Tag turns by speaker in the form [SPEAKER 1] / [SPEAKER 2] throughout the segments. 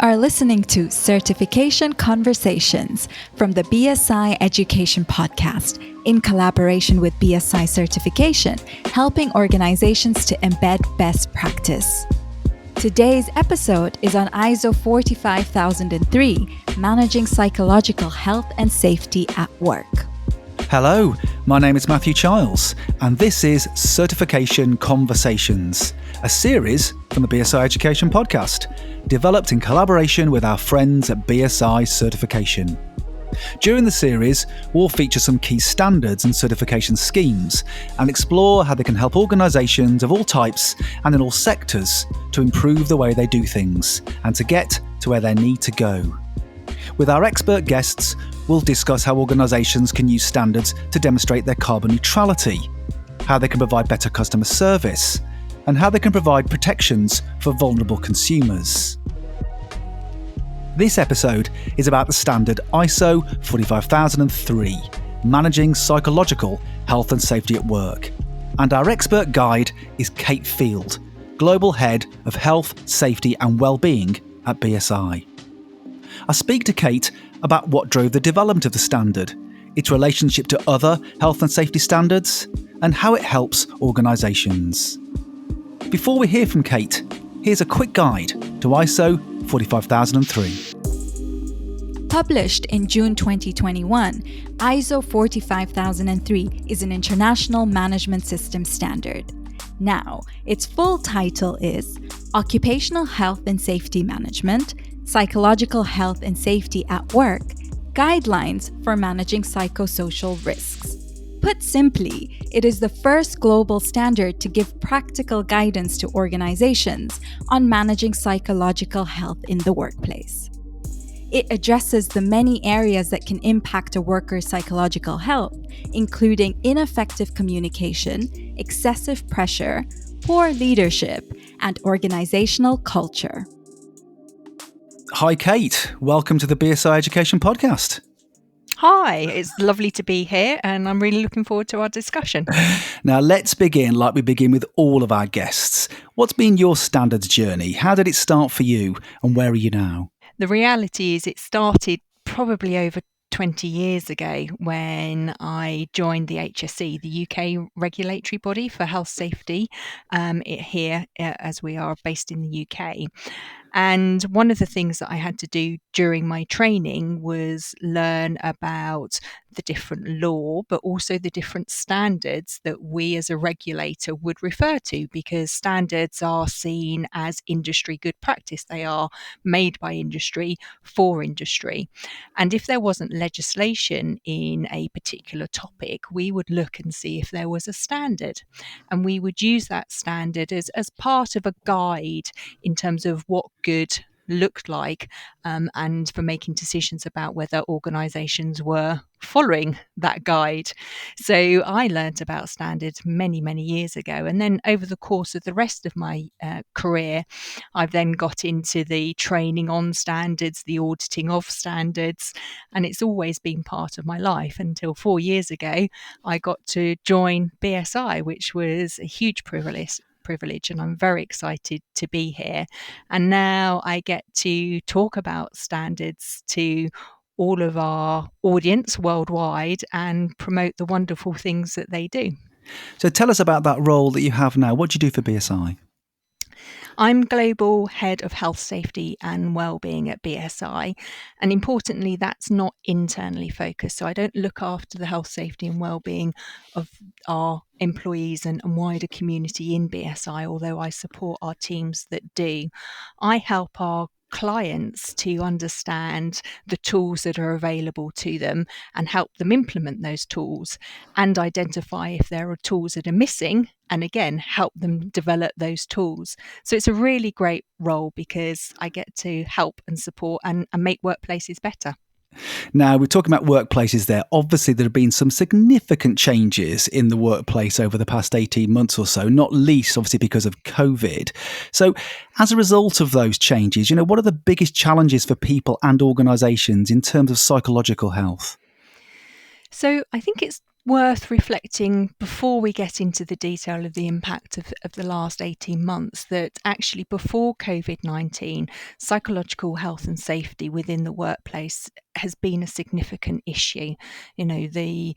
[SPEAKER 1] are listening to Certification Conversations from the BSI Education Podcast in collaboration with BSI Certification, helping organizations to embed best practice. Today's episode is on ISO 45003, Managing Psychological Health and Safety at Work.
[SPEAKER 2] Hello, my name is Matthew Childs, and this is Certification Conversations, a series from the BSI Education Podcast, developed in collaboration with our friends at BSI Certification. During the series, we'll feature some key standards and certification schemes and explore how they can help organisations of all types and in all sectors to improve the way they do things and to get to where they need to go. With our expert guests, we'll discuss how organisations can use standards to demonstrate their carbon neutrality, how they can provide better customer service, and how they can provide protections for vulnerable consumers. This episode is about the standard ISO 45003, Managing Psychological Health and Safety at Work. And our expert guide is Kate Field, Global Head of Health, Safety and Wellbeing at BSI. I speak to Kate about what drove the development of the standard, its relationship to other health and safety standards, and how it helps organisations. Before we hear from Kate, here's a quick guide to ISO 45003.
[SPEAKER 1] Published in June 2021, ISO 45003 is an international management system standard. Now, its full title is Occupational Health and Safety Management, Psychological Health and Safety at Work, Guidelines for Managing Psychosocial Risks. Put simply, it is the first global standard to give practical guidance to organizations on managing psychological health in the workplace. It addresses the many areas that can impact a worker's psychological health, including ineffective communication, excessive pressure, poor leadership, and organizational culture.
[SPEAKER 2] Hi Kate, welcome to the BSI Education Podcast.
[SPEAKER 3] Hi, it's lovely to be here and I'm really looking forward to our discussion.
[SPEAKER 2] Now let's begin like we begin with all of our guests. What's been your standards journey? How did it start for you and where are you now?
[SPEAKER 3] The reality is it started probably over 20 years ago when I joined the HSE, the UK regulatory body for health safety here as we are based in the UK. And one of the things that I had to do during my training was learn about the different law, but also the different standards that we as a regulator would refer to, because standards are seen as industry good practice. They are made by industry for industry. And if there wasn't legislation in a particular topic, we would look and see if there was a standard. And we would use that standard as part of a guide in terms of what good looked like and for making decisions about whether organisations were following that guide. So I learnt about standards many, many years ago. And then over the course of the rest of my career, I've then got into the training on standards, the auditing of standards, and it's always been part of my life until 4 years ago, I got to join BSI, which was a huge privilege, and I'm very excited to be here. And now I get to talk about standards to all of our audience worldwide and promote the wonderful things that they do.
[SPEAKER 2] So tell us about that role that you have now. What do you do for BSI?
[SPEAKER 3] I'm Global Head of Health, Safety and Wellbeing at BSI. And importantly, that's not internally focused. So I don't look after the health, safety and wellbeing of our employees and wider community in BSI, although I support our teams that do. I help our clients to understand the tools that are available to them and help them implement those tools and identify if there are tools that are missing and again help them develop those tools. So it's a really great role because I get to help and support and make workplaces better.
[SPEAKER 2] Now, we're talking about workplaces there. Obviously, there have been some significant changes in the workplace over the past 18 months or so, not least, obviously, because of COVID. So as a result of those changes, what are the biggest challenges for people and organisations in terms of psychological health?
[SPEAKER 3] So I think it's worth reflecting before we get into the detail of the impact of the last 18 months that actually before COVID-19, psychological health and safety within the workplace has been a significant issue. The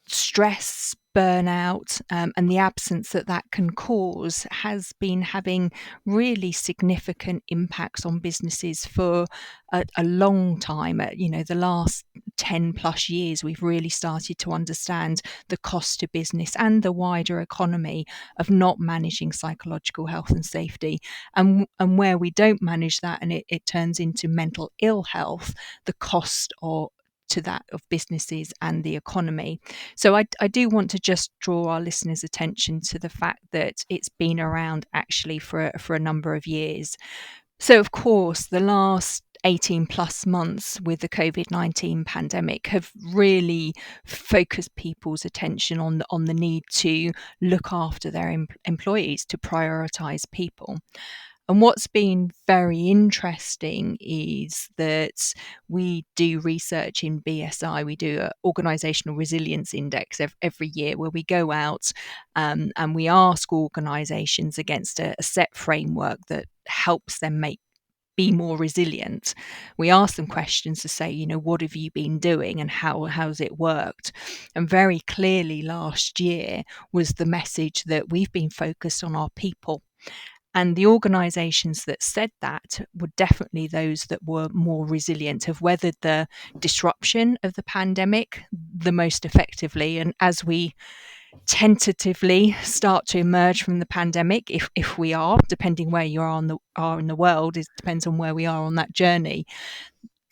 [SPEAKER 3] stress, burnout, and the absence that can cause has been having really significant impacts on businesses for a long time. The last 10 plus years, we've really started to understand the cost to business and the wider economy of not managing psychological health and safety. And where we don't manage that and it turns into mental ill health, the cost to that of businesses and the economy. So I do want to just draw our listeners' attention to the fact that it's been around actually for a number of years. So of course, the last 18 plus months with the COVID-19 pandemic have really focused people's attention on the need to look after their employees, to prioritise people. And what's been very interesting is that we do research in BSI. We do an organisational resilience index every year where we go out and we ask organisations against a set framework that helps them be more resilient. We ask them questions to say, what have you been doing and how's it worked? And very clearly last year was the message that we've been focused on our people. And the organisations that said that were definitely those that were more resilient, have weathered the disruption of the pandemic the most effectively. And as we tentatively start to emerge from the pandemic, if we are, depending where you are in the world, it depends on where we are on that journey.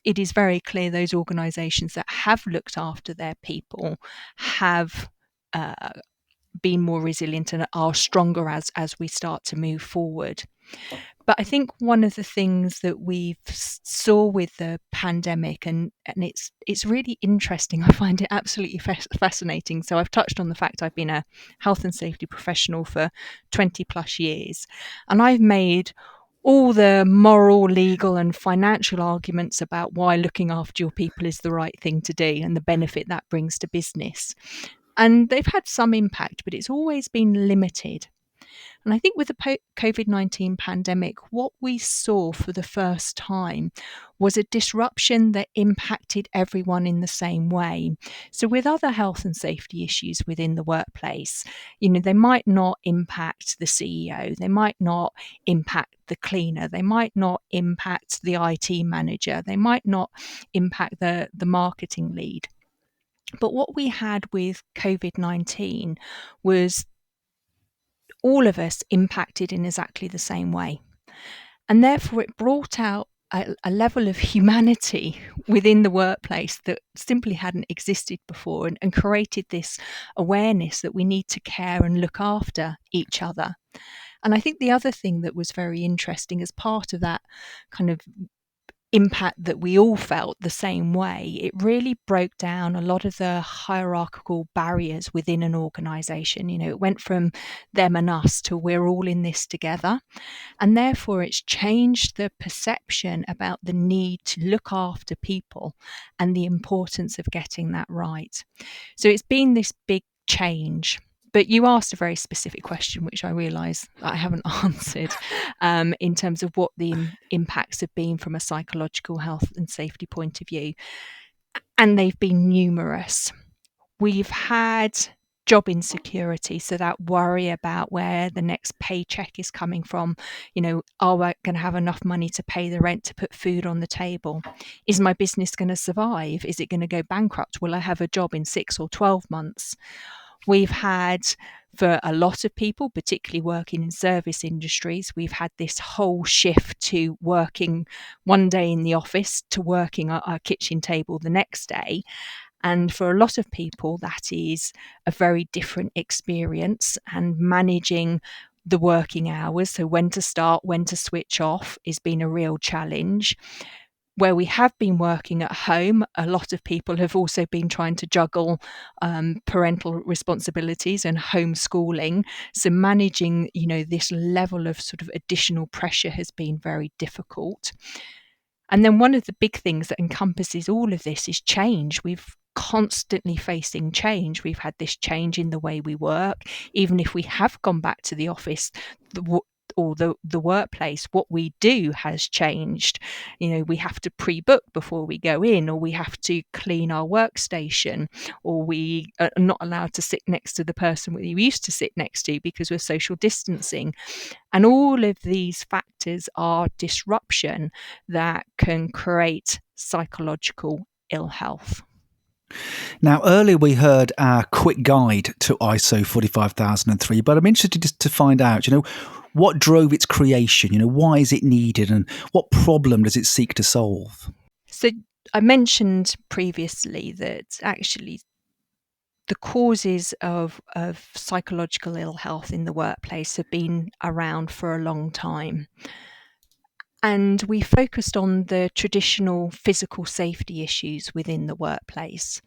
[SPEAKER 3] It is very clear those organisations that have looked after their people have been more resilient and are stronger as we start to move forward. But I think one of the things that we've saw with the pandemic, and it's really interesting. I find it absolutely fascinating. So I've touched on the fact I've been a health and safety professional for 20 plus years, and I've made all the moral, legal, and financial arguments about why looking after your people is the right thing to do and the benefit that brings to business. And they've had some impact, but it's always been limited. And I think with the COVID-19 pandemic, what we saw for the first time was a disruption that impacted everyone in the same way. So with other health and safety issues within the workplace, they might not impact the CEO, they might not impact the cleaner, they might not impact the IT manager, they might not impact the marketing lead. But what we had with COVID-19 was all of us impacted in exactly the same way. And therefore, it brought out a level of humanity within the workplace that simply hadn't existed before, and created this awareness that we need to care and look after each other. And I think the other thing that was very interesting as part of that kind of impact that we all felt the same way, it really broke down a lot of the hierarchical barriers within an organisation. It went from them and us to we're all in this together. And therefore, it's changed the perception about the need to look after people and the importance of getting that right. So it's been this big change. But you asked a very specific question, which I realise I haven't answered, in terms of what the impacts have been from a psychological health and safety point of view. And they've been numerous. We've had job insecurity, so that worry about where the next paycheck is coming from. Are we going to have enough money to pay the rent, to put food on the table? Is my business going to survive? Is it going to go bankrupt? Will I have a job in 6 or 12 months? We've had, for a lot of people, particularly working in service industries, we've had this whole shift to working one day in the office to working at our kitchen table the next day. And for a lot of people, that is a very different experience, and managing the working hours, so when to start, when to switch off, has been a real challenge. Where we have been working at home, a lot of people have also been trying to juggle parental responsibilities and homeschooling. So managing, this level of sort of additional pressure has been very difficult. And then one of the big things that encompasses all of this is change. We've constantly facing change. We've had this change in the way we work. Even if we have gone back to the office, the workplace, what we do has changed. We have to pre-book before we go in, or we have to clean our workstation, or we are not allowed to sit next to the person we used to sit next to because we're social distancing. And all of these factors are disruption that can create psychological ill health.
[SPEAKER 2] Now, earlier we heard our quick guide to ISO 45003, but I'm interested just to find out, what drove its creation? Why is it needed, and what problem does it seek to solve?
[SPEAKER 3] So I mentioned previously that actually the causes of psychological ill health in the workplace have been around for a long time. And we focused on the traditional physical safety issues within the workplace.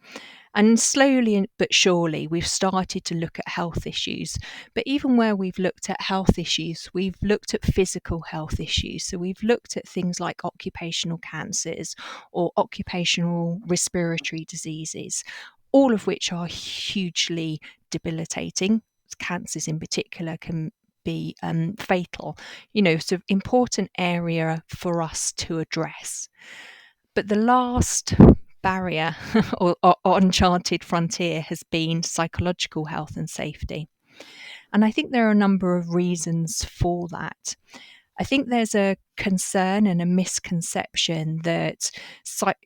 [SPEAKER 3] And slowly but surely, we've started to look at health issues. But even where we've looked at health issues, we've looked at physical health issues. So we've looked at things like occupational cancers or occupational respiratory diseases, all of which are hugely debilitating. Cancers in particular can be fatal, so important area for us to address. But the last barrier or uncharted frontier has been psychological health and safety. And I think there are a number of reasons for that. I think there's a concern and a misconception that,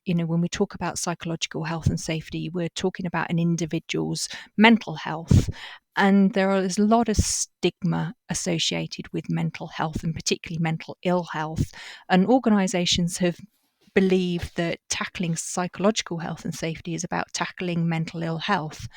[SPEAKER 3] when we talk about psychological health and safety, we're talking about an individual's mental health. And there's a lot of stigma associated with mental health, and particularly mental ill health. And organisations have believed that tackling psychological health and safety is about tackling mental ill health.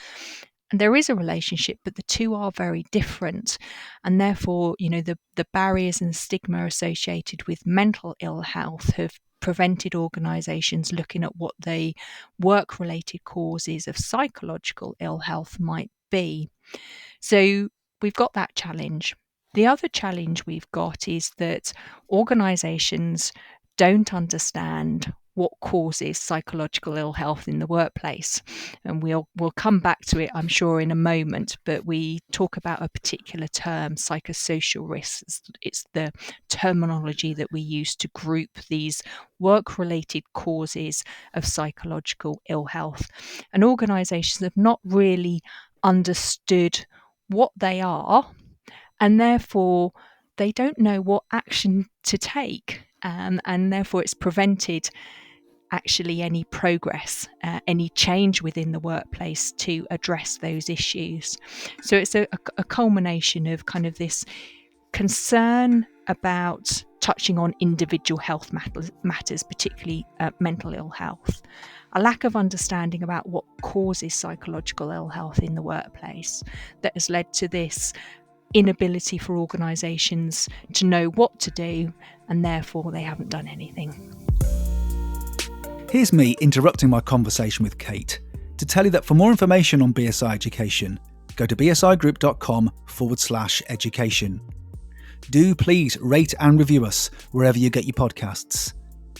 [SPEAKER 3] And there is a relationship, but the two are very different. And therefore, the barriers and stigma associated with mental ill health have prevented organisations looking at what the work-related causes of psychological ill health might be. So we've got that challenge. The other challenge we've got is that organisations don't understand what causes psychological ill health in the workplace. And we'll come back to it, I'm sure, in a moment, but we talk about a particular term, psychosocial risks. It's the terminology that we use to group these work-related causes of psychological ill health. And organisations have not really understood what they are, and therefore they don't know what action to take. And therefore it's prevented actually any progress, any change within the workplace to address those issues. So it's a culmination of kind of this concern about touching on individual health matters, particularly mental ill health, a lack of understanding about what causes psychological ill health in the workplace that has led to this inability for organisations to know what to do, and therefore they haven't done anything.
[SPEAKER 2] Here's me interrupting my conversation with Kate to tell you that for more information on BSI Education, go to bsigroup.com/education. Do please rate and review us wherever you get your podcasts.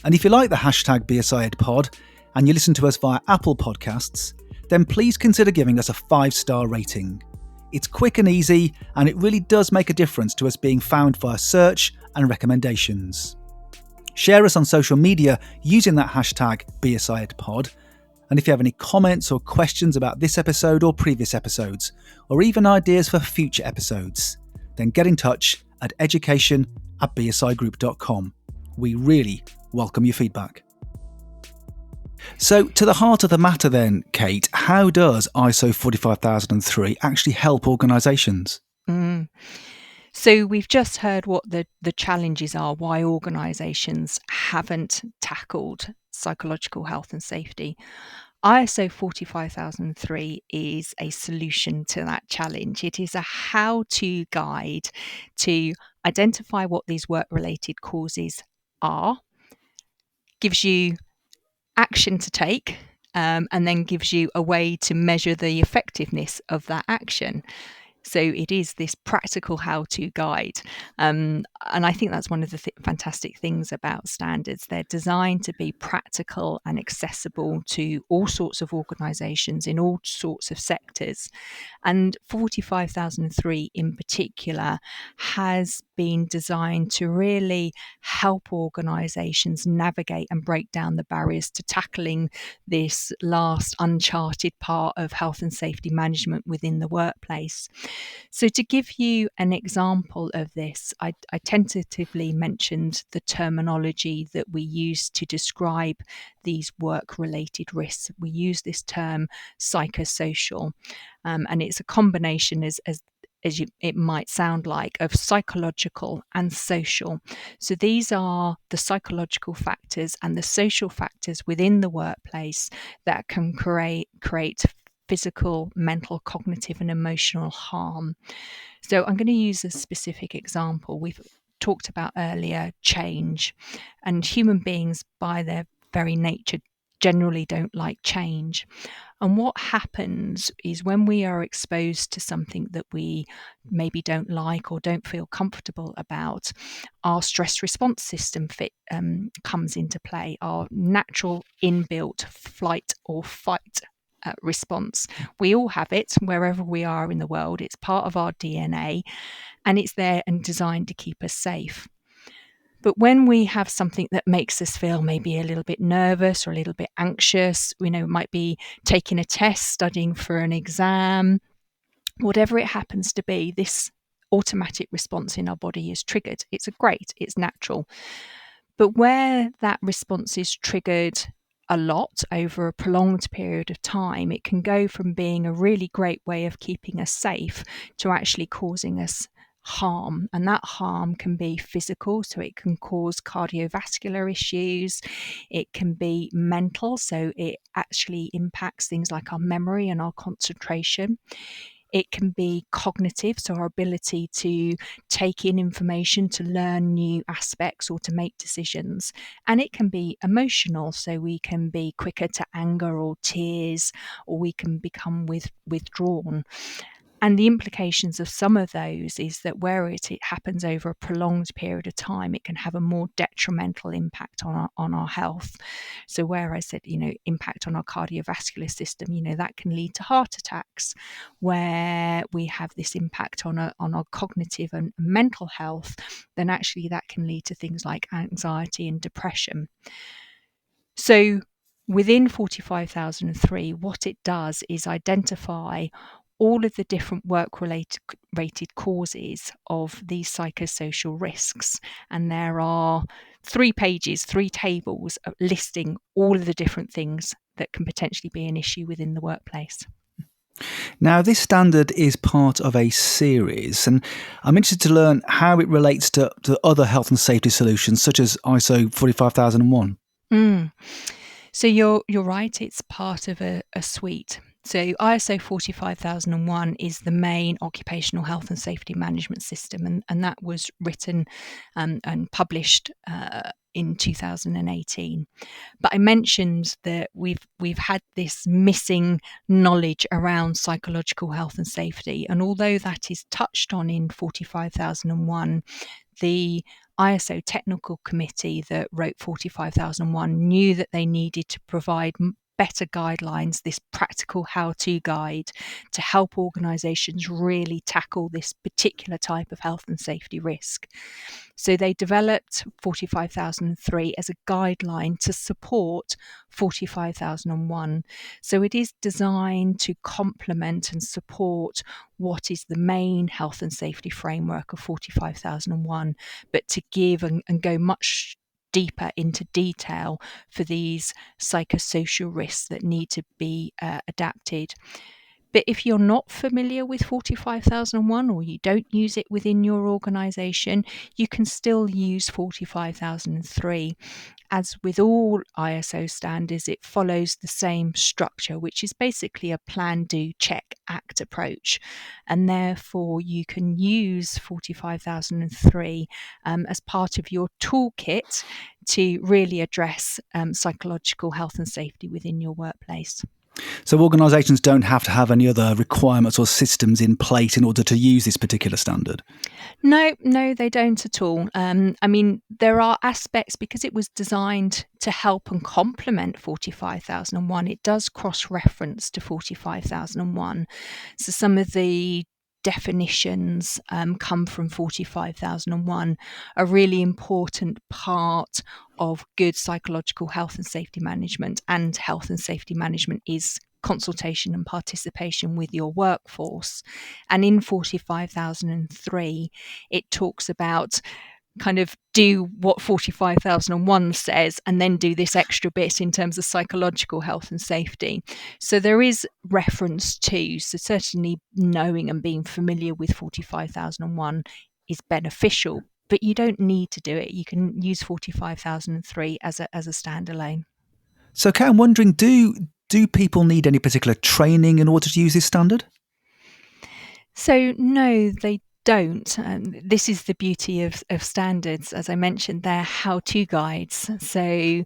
[SPEAKER 2] And if you like the hashtag BSIEdPod and you listen to us via Apple Podcasts, then please consider giving us a 5-star rating. It's quick and easy, and it really does make a difference to us being found via search and recommendations. Share us on social media using that hashtag BSIEdPod. And if you have any comments or questions about this episode or previous episodes, or even ideas for future episodes, then get in touch at education@bsigroup.com. We really welcome your feedback. So, to the heart of the matter then, Kate, how does ISO 45003 actually help organisations?
[SPEAKER 3] So we've just heard what the challenges are, why organisations haven't tackled psychological health and safety. ISO 45003 is a solution to that challenge. It is a how-to guide to identify what these work-related causes are, gives you action to take, and then gives you a way to measure the effectiveness of that action. So it is this practical how-to guide. And I think that's one of the fantastic things about standards. They're designed to be practical and accessible to all sorts of organisations in all sorts of sectors. And 45003 in particular has been designed to really help organisations navigate and break down the barriers to tackling this last uncharted part of health and safety management within the workplace. So, to give you an example of this, I tentatively mentioned the terminology that we use to describe these work-related risks. We use this term psychosocial, and it's a combination, it might sound like, of psychological and social. So these are the psychological factors and the social factors within the workplace that can create physical, mental, cognitive, and emotional harm. So I'm going to use a specific example. We've talked about earlier change, and human beings, by their very nature, generally don't like change. And what happens is when we are exposed to something that we maybe don't like or don't feel comfortable about, our stress response system comes into play, our natural inbuilt flight or fight response. We all have it wherever we are in the world. It's part of our DNA, and it's there and designed to keep us safe. But when we have something that makes us feel maybe a little bit nervous or a little bit anxious, it might be taking a test, studying for an exam, whatever it happens to be, this automatic response in our body is triggered. It's natural. But where that response is triggered a lot over a prolonged period of time, it can go from being a really great way of keeping us safe to actually causing us harm. And that harm can be physical, so it can cause cardiovascular issues. It can be mental, so it actually impacts things like our memory and our concentration. It can be cognitive, so our ability to take in information, to learn new aspects or to make decisions. And it can be emotional, so we can be quicker to anger or tears, or we can become withdrawn. And the implications of some of those is that where it happens over a prolonged period of time, it can have a more detrimental impact on our health. So where I said, impact on our cardiovascular system, that can lead to heart attacks. Where we have this impact on our cognitive and mental health, then actually that can lead to things like anxiety and depression. So within 45003, what it does is identify all of the different work-related causes of these psychosocial risks. And there are 3 tables listing all of the different things that can potentially be an issue within the workplace.
[SPEAKER 2] Now, this standard is part of a series, and I'm interested to learn how it relates to other health and safety solutions, such as ISO 45001.
[SPEAKER 3] So you're right, it's part of a suite. So ISO 45001 is the main occupational health and safety management system, and that was written and published in 2018. But I mentioned that we've had this missing knowledge around psychological health and safety, and although that is touched on in 45001, the ISO technical committee that wrote 45001 knew that they needed to provide better guidelines, this practical how-to guide to help organisations really tackle this particular type of health and safety risk. So they developed 45003 as a guideline to support 45001. So it is designed to complement and support what is the main health and safety framework of 45001, but to give and go much deeper into detail for these psychosocial risks that need to be adapted. But if you're not familiar with 45001 or you don't use it within your organisation, you can still use 45003. As with all ISO standards, it follows the same structure, which is basically a plan, do, check, act approach. And therefore, you can use 45003 as part of your toolkit to really address psychological health and safety within your workplace.
[SPEAKER 2] So organisations don't have to have any other requirements or systems in place in order to use this particular standard?
[SPEAKER 3] No, they don't at all. I mean, there are aspects because it was designed to help and complement 45,001. It does cross-reference to 45,001. So some of the definitions come from 45,001, a really important part of good psychological health and safety management. And health and safety management is consultation and participation with your workforce. And in 45,003, it talks about kind of do what 45,001 says and then do this extra bit in terms of psychological health and safety. So there is reference to, so certainly knowing and being familiar with 45,001 is beneficial, but you don't need to do it. You can use 45,003 as a standalone.
[SPEAKER 2] So, Kat, I'm wondering, do people need any particular training in order to use this standard?
[SPEAKER 3] So no, they don't. This is the beauty of standards. As I mentioned, they're how-to guides. So,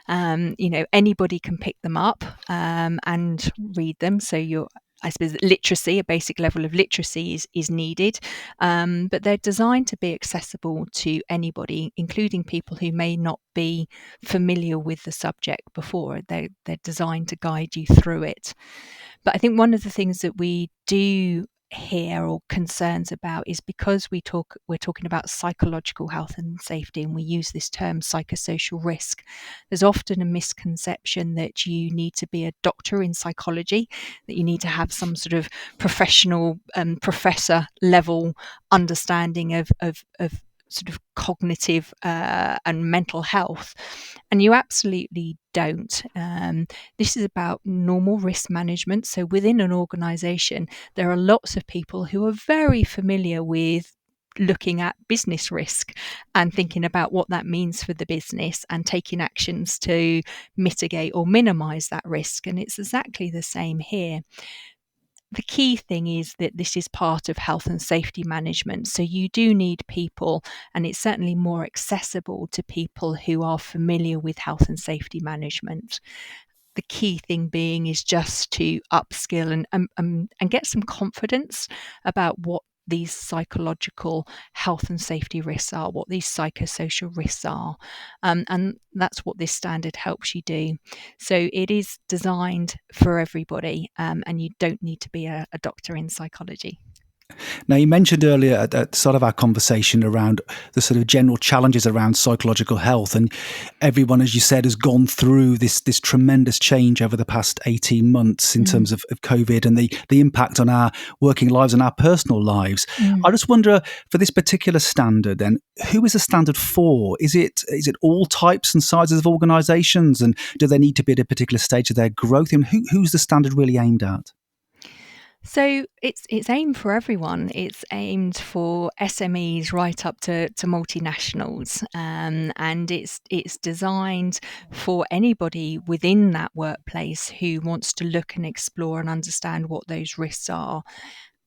[SPEAKER 3] anybody can pick them up and read them. So I suppose literacy, a basic level of literacy is needed, but they're designed to be accessible to anybody, including people who may not be familiar with the subject before. They're designed to guide you through it. But I think one of the things that we do hear or concerns about is because we're talking about psychological health and safety, and we use this term psychosocial risk. There's often a misconception that you need to be a doctor in psychology, that you need to have some sort of professional professor level understanding of sort of cognitive and mental health, and you absolutely don't. This is about normal risk management. So within an organisation, there are lots of people who are very familiar with looking at business risk and thinking about what that means for the business and taking actions to mitigate or minimise that risk. And it's exactly the same here. The key thing is that this is part of health and safety management. So you do need people, and it's certainly more accessible to people who are familiar with health and safety management. The key thing being is just to upskill and get some confidence about what these psychological health and safety risks are, what these psychosocial risks are. And that's what this standard helps you do. So it is designed for everybody, and you don't need to be a doctor in psychology.
[SPEAKER 2] Now, you mentioned earlier at the start of our conversation around the sort of general challenges around psychological health, and everyone, as you said, has gone through this tremendous change over the past 18 months in terms of COVID and the impact on our working lives and our personal lives. I just wonder, for this particular standard then, who is the standard for? Is it all types and sizes of organisations, and do they need to be at a particular stage of their growth? And who's the standard really aimed at?
[SPEAKER 3] So it's aimed for everyone. It's aimed for SMEs right up to multinationals, and it's designed for anybody within that workplace who wants to look and explore and understand what those risks are.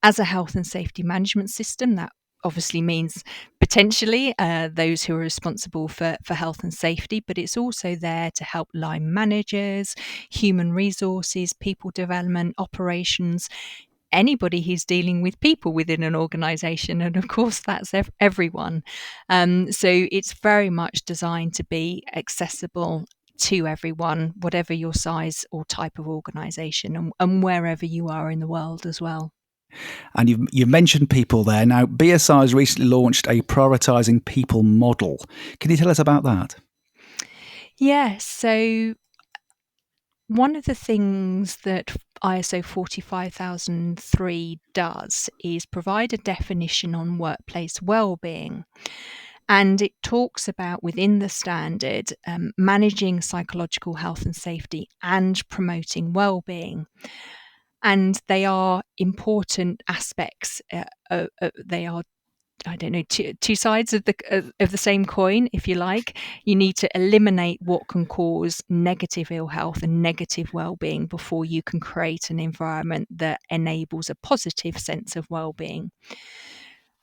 [SPEAKER 3] As a health and safety management system, that obviously means potentially those who are responsible for health and safety, but it's also there to help line managers, human resources, people development, operations, anybody who's dealing with people within an organisation. And of course, that's everyone. So it's very much designed to be accessible to everyone, whatever your size or type of organisation, and wherever you are in the world as well.
[SPEAKER 2] And you've mentioned people there. Now, BSI has recently launched a prioritising people model. Can you tell us about that?
[SPEAKER 3] Yes. So one of the things that ISO 45003 does is provide a definition on workplace wellbeing. And it talks about within the standard managing psychological health and safety and promoting wellbeing. And they are important aspects. They are, I don't know, two sides of the same coin, if you like. You need to eliminate what can cause negative ill health and negative well-being before you can create an environment that enables a positive sense of well-being.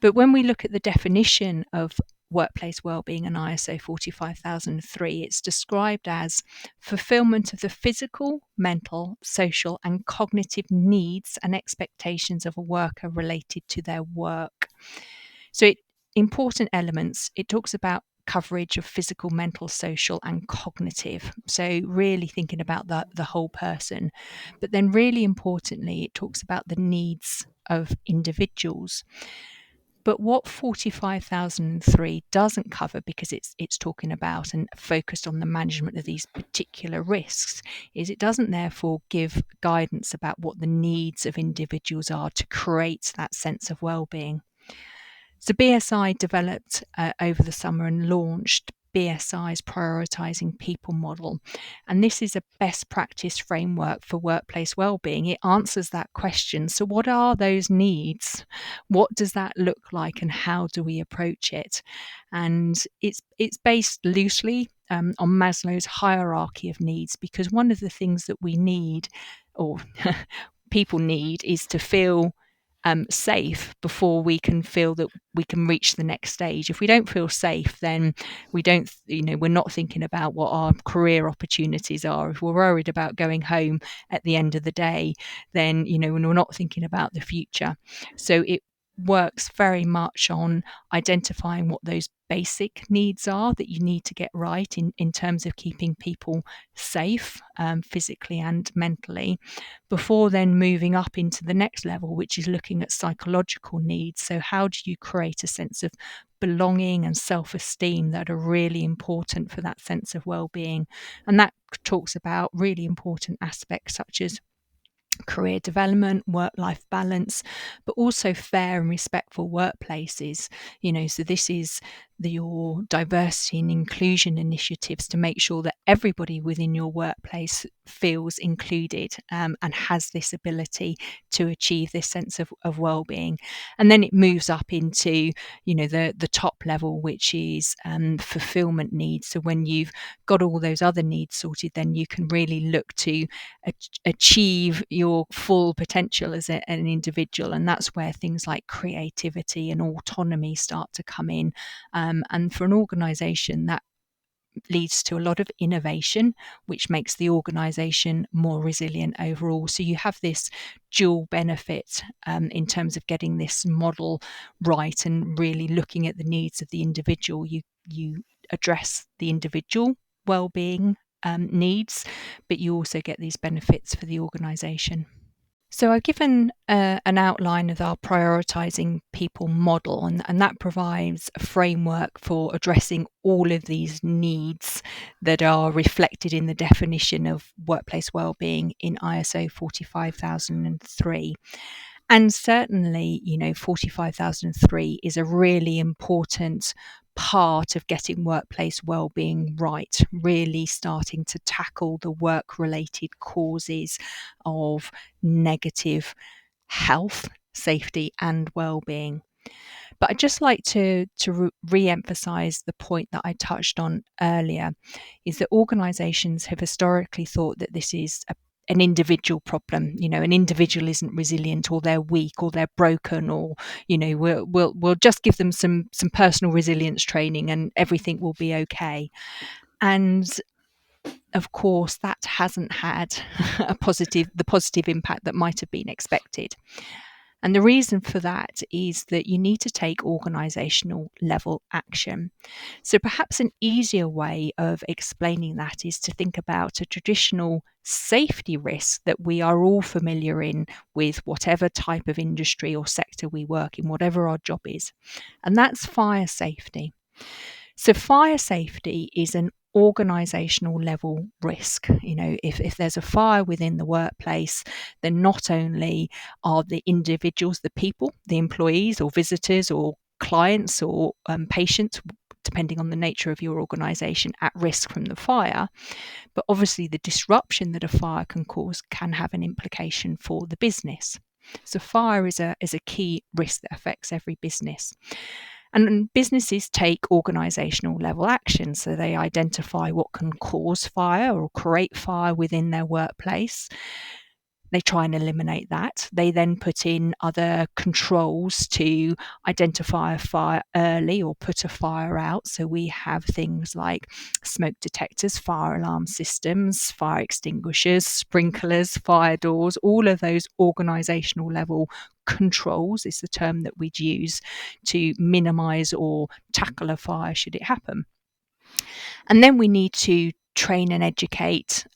[SPEAKER 3] But when we look at the definition of workplace wellbeing and ISO 45003, it's described as fulfillment of the physical, mental, social, and cognitive needs and expectations of a worker related to their work. So, important elements, it talks about coverage of physical, mental, social, and cognitive. So, really thinking about the whole person. But then, really importantly, it talks about the needs of individuals. But what 45003 doesn't cover, because it's talking about and focused on the management of these particular risks, is it doesn't therefore give guidance about what the needs of individuals are to create that sense of well-being. So BSI developed over the summer and launched BSI's Prioritising People model. And this is a best practice framework for workplace wellbeing. It answers that question. So what are those needs? What does that look like, and how do we approach it? And it's based loosely on Maslow's hierarchy of needs, because one of the things that we need, or people need, is to feel safe before we can feel that we can reach the next stage. If we don't feel safe, then we're not thinking about what our career opportunities are. If we're worried about going home at the end of the day, then we're not thinking about the future. So it works very much on identifying what those basic needs are that you need to get right in terms of keeping people safe, physically and mentally, before then moving up into the next level, which is looking at psychological needs. So how do you create a sense of belonging and self-esteem that are really important for that sense of well-being? And that talks about really important aspects such as career development, work-life balance, but also fair and respectful workplaces. So this is your diversity and inclusion initiatives to make sure that everybody within your workplace feels included and has this ability to achieve this sense of well-being. And then it moves up into the top level, which is fulfillment needs. So when you've got all those other needs sorted, then you can really look to achieve your full potential as an individual. And that's where things like creativity and autonomy start to come in. And for an organisation, that leads to a lot of innovation, which makes the organisation more resilient overall. So you have this dual benefit in terms of getting this model right and really looking at the needs of the individual. You address the individual well-being needs, but you also get these benefits for the organisation. So I've given an outline of our prioritising people model, and that provides a framework for addressing all of these needs that are reflected in the definition of workplace wellbeing in ISO 45003. And certainly, 45003 is a really important part of getting workplace wellbeing right, really starting to tackle the work-related causes of negative health, safety, and well-being. But I'd just like to re-emphasize the point that I touched on earlier, is that organizations have historically thought that this is an individual problem. An individual isn't resilient, or they're weak, or they're broken, or we'll just give them some personal resilience training and everything will be okay. And of course, that hasn't had the positive impact that might have been expected. And the reason for that is that you need to take organizational level action. So perhaps an easier way of explaining that is to think about a traditional safety risk that we are all familiar with whatever type of industry or sector we work in, whatever our job is. And that's fire safety. So fire safety is an organizational level risk. If there's a fire within the workplace, then not only are the individuals, the people, the employees or visitors or clients or patients, depending on the nature of your organization, at risk from the fire, but obviously the disruption that a fire can cause can have an implication for the business. So fire is a key risk that affects every business. And businesses take organisational level action. So they identify what can cause fire or create fire within their workplace. They try and eliminate that. They then put in other controls to identify a fire early or put a fire out. So we have things like smoke detectors, fire alarm systems, fire extinguishers, sprinklers, fire doors, all of those organisational level controls is the term that we'd use to minimise or tackle a fire should it happen. And then we need to train and educate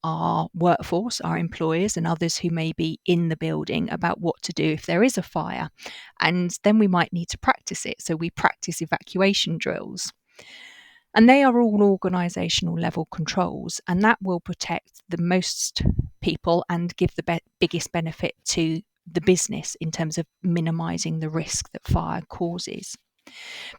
[SPEAKER 3] our workforce, our employers, and others who may be in the building about what to do if there is a fire. And then we might need to practice it. So we practice evacuation drills. And they are all organisational level controls, and that will protect the most people and give the biggest benefit to the business in terms of minimising the risk that fire causes.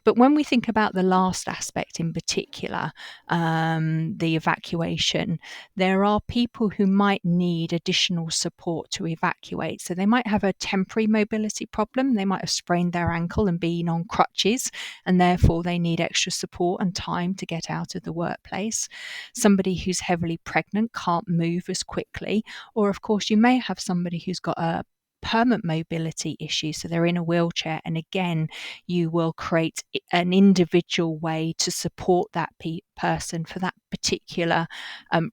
[SPEAKER 3] But when we think about the last aspect in particular, the evacuation, there are people who might need additional support to evacuate. So they might have a temporary mobility problem. They might have sprained their ankle and been on crutches, and therefore they need extra support and time to get out of the workplace. Somebody who's heavily pregnant can't move as quickly. Or, of course, you may have somebody who's got a permanent mobility issue, so they're in a wheelchair, and again you will create an individual way to support that person for that particular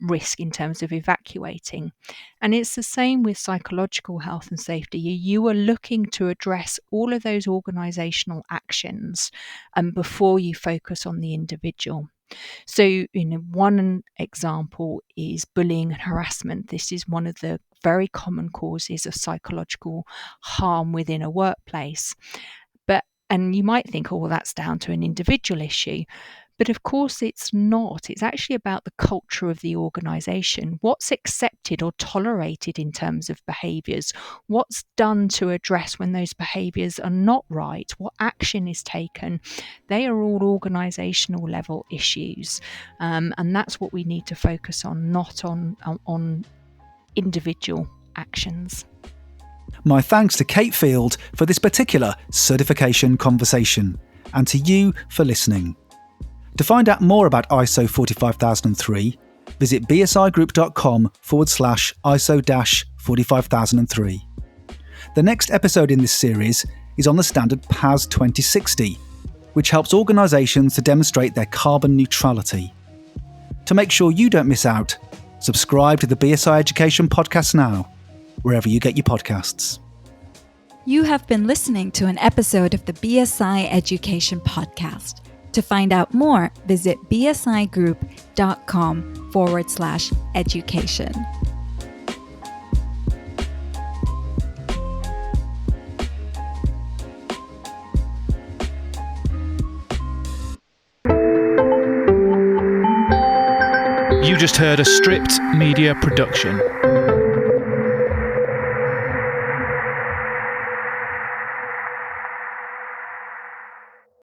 [SPEAKER 3] risk in terms of evacuating. And it's the same with psychological health and safety. You are looking to address all of those organisational actions before you focus on the individual. So, one example is bullying and harassment. This is one of the very common causes of psychological harm within a workplace. And you might think, oh, well, that's down to an individual issue. But of course, it's not. It's actually about the culture of the organisation. What's accepted or tolerated in terms of behaviours? What's done to address when those behaviours are not right? What action is taken? They are all organisational level issues. And that's what we need to focus on, not on individual actions.
[SPEAKER 2] My thanks to Kate Field for this particular certification conversation, and to you for listening. To find out more about ISO 45003, visit bsigroup.com/ISO-45003. The next episode in this series is on the standard PAS 2060, which helps organisations to demonstrate their carbon neutrality. To make sure you don't miss out, subscribe to the BSI Education podcast now, wherever you get your podcasts.
[SPEAKER 1] You have been listening to an episode of the BSI Education podcast. To find out more, visit bsigroup.com/education.
[SPEAKER 2] You just heard a Stripped Media production.